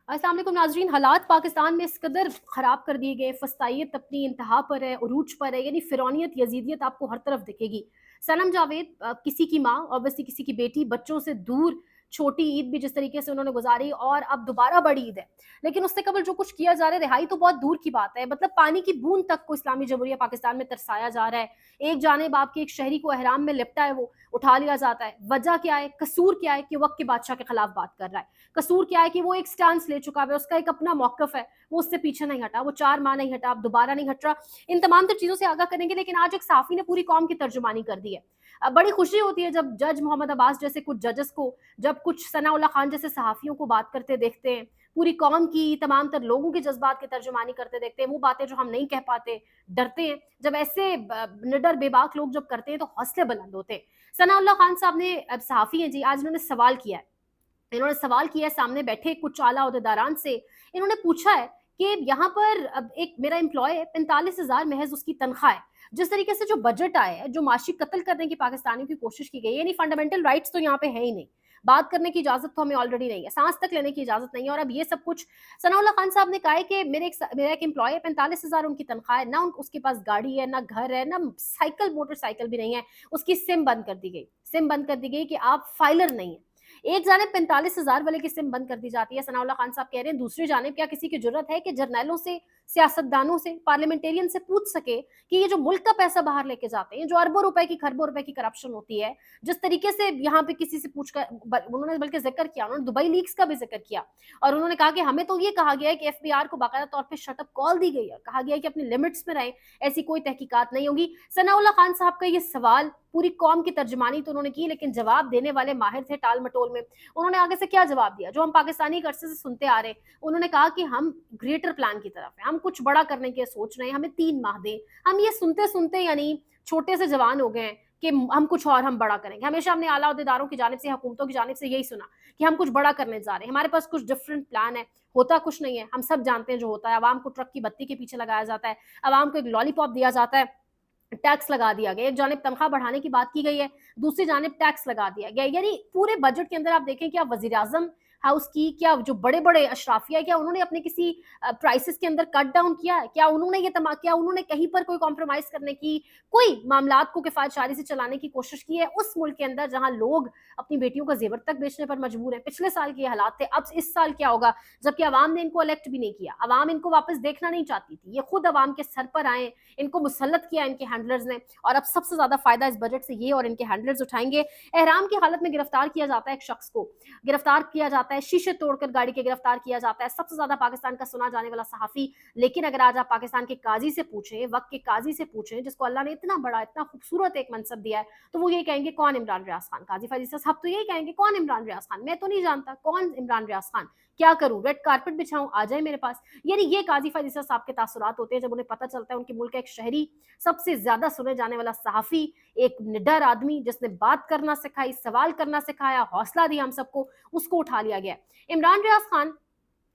अस्सलाम वालेकुम नाज़रीन। हालात पाकिस्तान में इस कदर ख़राब कर दिए गए, फ़स्तायत अपनी इंतहा पर है, उरूज पर है, यानी फ़िरौनियत, यज़ीदियत आपको हर तरफ दिखेगी। सनम जावेद किसी की माँ, ऑब्वियसली किसी की बेटी, बच्चों से दूर, छोटी ईद भी जिस तरीके से उन्होंने गुज़ारी और अब दोबारा बड़ी ईद है। लेकिन उससे कबल जो कुछ किया जा रहा है, रिहाई तो बहुत दूर की बात है। मतलब पानी की बूँद तक को इस्लामी जमहूरिया पाकिस्तान में तरसाया जा रहा है। एक जानिब आपके एक शहरी को एहराम में लिपटा है, वो उठा लिया जाता है। वजह क्या है? कसूर क्या है कि वक़्त के बादशाह के खिलाफ बात कर रहा है। कसूर क्या है कि वो एक स्टांस ले चुका है, उसका एक अपना मौकफ है, वो उससे पीछे नहीं हटा, वो 4 माह नहीं हटा, अब दोबारा नहीं हट रहा। इन तमाम तर चीज़ों से आगाह करेंगे, लेकिन आज एक सहाफ़ी ने पूरी कौम की तर्जुमानी कर दी है। बड़ी खुशी होती है जब जज मोहम्मद अब्बास जैसे कुछ जजेस को, जब कुछ सनाउल्लाह खान जैसे सहाफ़ियों को बात करते देखते हैं, पूरी कौम की तमाम तर लोगों के जज्बात की तर्जुमानी करते देखते हैं, वो बातें जो हम नहीं कह पाते, डरते हैं। जब ऐसे निडर बेबाक लोग जब करते हैं तो हौसले बुलंद होते हैं। सनाउल्लाह खान साहब ने, अब सहाफ़ी हैं जी, आज उन्होंने सवाल किया है। इन्होंने सवाल किया है सामने बैठे कुछ आला ओहदेदारान से। इन्होंने पूछा है कि यहाँ पर अब एक मेरा एम्प्लॉय है, 45,000 महज उसकी तनख्वाह है। जिस तरीके से जो बजट आया है, जो माशी कत्ल करने की पाकिस्तानियों की कोशिश की गई है, यानी फंडामेंटल राइट्स तो यहाँ पे है ही नहीं। बात करने की इजाजत तो हमें ऑलरेडी नहीं है, सांस तक लेने की इजाजत नहीं है, और अब ये सब कुछ। सनाउल्लाह खान साहब ने कहा है कि मेरा एक एम्प्लॉय है, 45,000 उनकी तनख्वाह है, ना उसके पास गाड़ी है, ना घर है, ना साइकिल, मोटरसाइकिल भी नहीं है। उसकी सिम बंद कर दी गई, सिम बंद कर दी गई कि आप फाइलर नहीं है। एक जानिब 45,000 वाले की सिम बंद कर दी जाती है, सनाउल्लाह खान साहब कह रहे हैं, दूसरी जानिब क्या किसी की जरूरत है कि जर्नैलों से, सियासतदानों से, पार्लियामेंटेरियन से पूछ सके कि ये जो मुल्क का पैसा बाहर लेके जाते हैं, जो अरबों रुपए की, खरबों रुपए की करप्शन होती है, जिस तरीके से यहाँ पे किसी से पूछकर, उन्होंने बल्कि जिक्र किया, उन्होंने दुबई लीक्स का भी जिक्र किया, और उन्होंने कहा कि हमें तो ये कहा गया है कि एफबीआर को बाकायदा तौर पर शटअप कॉल दी गई है, कहा गया है कि अपनी लिमिट्स में रहे, ऐसी कोई तहकीकात नहीं होगी। सनाउल्लाह खान साहब का ये सवाल, पूरी कौम की तर्जमानी तो उन्होंने की, लेकिन जवाब देने वाले माहिर थे टाल मटोल में। उन्होंने आगे से क्या जवाब दिया, जो हम पाकिस्तानी एक अरसे से सुनते आ रहे हैं। उन्होंने कहा कि हम ग्रेटर प्लान की तरफ है, हम कुछ बड़ा करने की सोच रहे हैं, हमें 3 माह दें। हम ये सुनते सुनते यानी छोटे से जवान हो गए हैं कि हम कुछ और, हम बड़ा करेंगे। हमेशा हमने आला अहदेदारों की जानिब से, हुकूमतों की जानिब से यही सुना कि हम कुछ बड़ा करने जा रहे हैं, हमारे पास कुछ डिफरेंट प्लान है। होता कुछ नहीं है, हम सब जानते हैं जो होता है। आवाम को ट्रक की बत्ती के पीछे लगाया जाता है, आवाम को एक लॉलीपॉप दिया जाता है, टैक्स लगा दिया गया। एक जानिब तनख्वाह बढ़ाने की बात की गई है, दूसरी जानिब टैक्स लगा दिया गया। यानी पूरे बजट के अंदर आप देखें, क्या वजीर आजम हाउस की, क्या जो बड़े बड़े अशराफिया, क्या उन्होंने अपने किसी प्राइसेस के अंदर कट डाउन किया है? क्या उन्होंने क्या उन्होंने कहीं पर कोई कॉम्प्रोमाइज करने की, कोई मामलात को किफायतशारी से चलाने की कोशिश की है उस मुल्क के अंदर जहां लोग अपनी बेटियों का जेवर तक बेचने पर मजबूर है? पिछले साल के हालात थे, अब इस साल क्या होगा? जबकि अवाम ने इनको इलेक्ट भी नहीं किया, अवाम इनको वापस देखना नहीं चाहती थी, ये खुद अवाम के सर पर आए, इनको मुसल्लत किया इनके हैंडलर्स ने, और अब सबसे ज्यादा फायदा इस बजट से ये और इनके हैंडलर्स उठाएंगे। एहराम की हालत में गिरफ्तार किया जाता है एक शख्स को, गिरफ्तार किया जाता है, शीशे तोड़कर गाड़ी के गिरफ्तार किया जाता है, सबसे ज्यादा पाकिस्तान का सुना जाने वाला सहाफी। लेकिन अगर आज आप पाकिस्तान के काजी से पूछें, वक्त के काजी से पूछें, जिसको अल्लाह ने इतना बड़ा, इतना खूबसूरत एक मनसब दिया है, तो वो ये कहेंगे कौन इमरान रियाज खान। काजी फैजी साहब तो यही कहेंगे कौन इमरान रियाज खान, मैं तो नहीं जानता कौन इमरान रियाज खान, क्या करूं, रेड कारपेट बिछाऊं, आ जाए मेरे पास। यानी ये काजी फैजी साहब के तासुरात होते हैं जब उन्हें पता चलता है उनके मुल्क का एक शहरी, सबसे ज्यादा सुने जाने वाला सहाफी, एक निडर आदमी जिसने बात करना सिखाई, सवाल करना सिखाया, हौसला दिया हम सबको, उसको उठा लिया गया। इमरान रियाज खान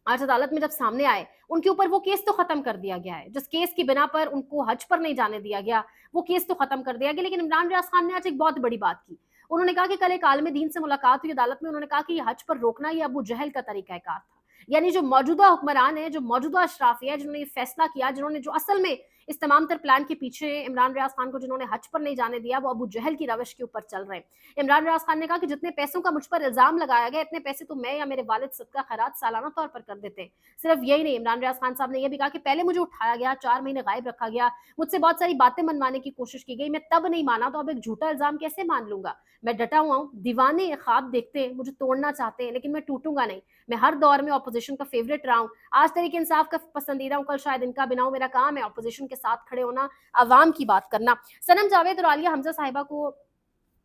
आज अदालत में जब सामने आए, उनके ऊपर वो केस तो खत्म कर दिया गया है, जिस केस की बिना पर उनको हज पर नहीं जाने दिया गया, वो केस तो खत्म कर दिया गया। लेकिन इमरान रियाज खान ने आज एक बहुत बड़ी बात की। उन्होंने कहा कि कल एक आलिम दीन से मुलाकात हुई अदालत में, उन्होंने कहा कि ये हज पर रोकना ये अबू जहल का तरीकाकार था। यानी जो मौजूदा हुक्मरान है, जो मौजूदा अशराफी है, जिन्होंने ये फैसला किया, जिन्होंने जो असल में इस तमाम तर प्लान के पीछे इमरान रियाज खान को जिन्होंने हज पर नहीं जाने दिया, वो अबू जहल की रविश के ऊपर चल रहे हैं। इमरान रियाज खान ने कहा कि जितने पैसों का मुझ पर इल्जाम लगाया गया, इतने पैसे तो मैं या मेरे वालिद सदका खैरात सालाना तौर पर कर देते हैं। सिर्फ यही नहीं, इमरान रियाज खान साहब ने यह भी कहा कि पहले मुझे उठाया गया, 4 महीने गायब रखा गया, मुझसे बहुत सारी बातें मनवाने की कोशिश की गई, मैं तब नहीं माना, तो अब एक झूठा इल्जाम कैसे मान लूंगा? मैं डटा हुआ हूँ, दीवाने ख्वाब देखते हैं, मुझे तोड़ना चाहते हैं, लेकिन मैं टूटूंगा नहीं। मैं हर दौर में अपोजिशन का फेवरेट रहा हूँ, आज तरीके इंसाफ का पसंदीदा हूँ, कल शायद इनका बिना हो। मेरा काम है अपोजिशन के साथ खड़े होना, अवाम की बात करना। सनम जावेद और आलिया हमजा साहिबा को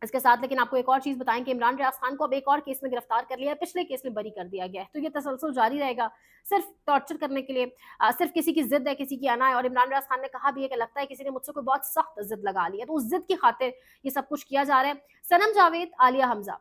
इसके साथ, लेकिन आपको एक और चीज बताएं कि इमरान रियाज खान को अब एक और केस में गिरफ्तार कर लिया है, पिछले केस में बरी कर दिया गया है। तो ये तसलसल जारी रहेगा, सिर्फ टॉर्चर करने के लिए, सिर्फ किसी की जिद है, किसी की अना है। और इमरान रियाज खान ने कहा भी है कि लगता है किसी ने मुझसे कोई बहुत सख्त जिद लगा ली है, तो उस जिद की खातिर ये सब कुछ किया जा रहा है। सनम जावेद, आलिया हमजा,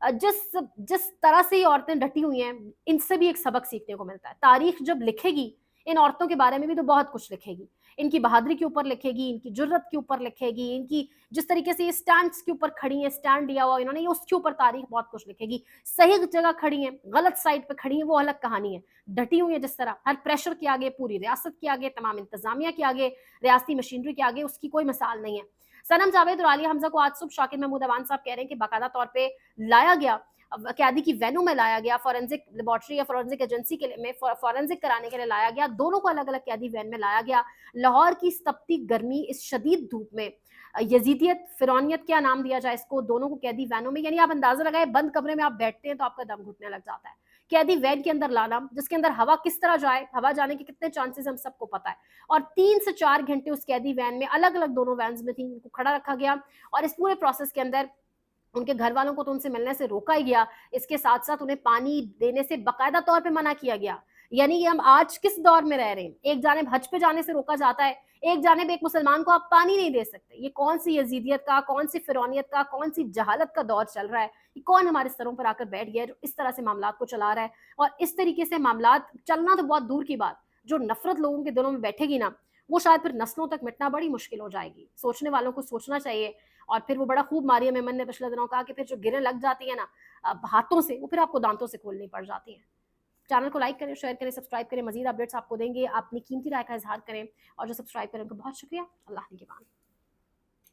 जिस जिस तरह से ये औरतें डटी हुई हैं, इनसे भी एक सबक सीखने को मिलता है। तारीख जब लिखेगी इन औरतों के बारे में भी तो बहुत कुछ लिखेगी। इनकी बहादुरी के ऊपर लिखेगी, इनकी जुर्रत के ऊपर लिखेगी, इनकी जिस तरीके से ये स्टैंड्स के ऊपर खड़ी हैं, स्टैंड लिया हुआ इन्होंने, ये उसके ऊपर तारीख बहुत कुछ लिखेगी। सही जगह खड़ी हैं, गलत साइड पे खड़ी हैं, वो अलग कहानी है। डटी हुई है जिस तरह, हर प्रेशर के आगे, पूरी रियासत के आगे, तमाम इंतजामिया के आगे, रियासती मशीनरी के आगे उसकी कोई मिसाल नहीं है। सनम जावेद और आलिया हमजा को आज सुबह शाकिर महमूद अवान साहब कह रहे हैं कि बाकायदा तौर पे लाया गया, कैदी की वैनों में लाया गया, फॉरेंसिक लेबॉर्ट्री या फॉरेंसिक एजेंसी के लिए में फॉरेंसिक कराने के लिए लाया गया, दोनों को अलग अलग कैदी वैन में लाया गया। लाहौर की इस तपती गर्मी, इस शदीद धूप में यजीदियत, फिरौनियत क्या नाम दिया जाए इसको, दोनों को कैदी वैनों में, यानी आप अंदाजा लगाए बंद कमरे में आप बैठते हैं तो आपका दम घुटने लग जाता है। कैदी वैन के अंदर लाना, जिसके अंदर हवा किस तरह जाए, हवा जाने के कितने चांसेस हम सबको पता है, और 3 से 4 घंटे उस कैदी वैन में, अलग अलग दोनों वैन में थी, उनको खड़ा रखा गया और इस पूरे प्रोसेस के अंदर उनके घर वालों को तो उनसे मिलने से रोका ही गया, इसके साथ साथ उन्हें पानी देने से बाकायदा तौर पे मना किया गया। यानी कि हम आज किस दौर में रह रहे हैं, एक जानिब हज पे जाने से रोका जाता है, एक जानिब एक मुसलमान को आप पानी नहीं दे सकते। ये कौन सी यजीदियत का, कौन सी फिरौनियत का, कौन सी जहालत का दौर चल रहा है, ये कौन हमारे सरों पर आकर बैठ गया है जो इस तरह से मामलात को चला रहा है। और इस तरीके से मामलात चलना तो बहुत दूर की बात, जो नफरत लोगों के दिलों में बैठेगी ना, वो शायद फिर नस्लों तक मिटना बड़ी मुश्किल हो जाएगी। सोचने वालों को सोचना चाहिए। और फिर वो बड़ा खूब मारिया मेमन ने पिछले दिनों कहा कि फिर जो गिरें लग जाती है ना हाथों से, वो फिर आपको दांतों से खोलनी पड़ जाती है। चैनल को लाइक करें, शेयर करें, सब्सक्राइब करें, मजीद अपडेट्स आपको देंगे, अपनी कीमती राय का इजहार करें, और जो सब्सक्राइब करें उनको बहुत शुक्रिया। अल्लाह निगहबान।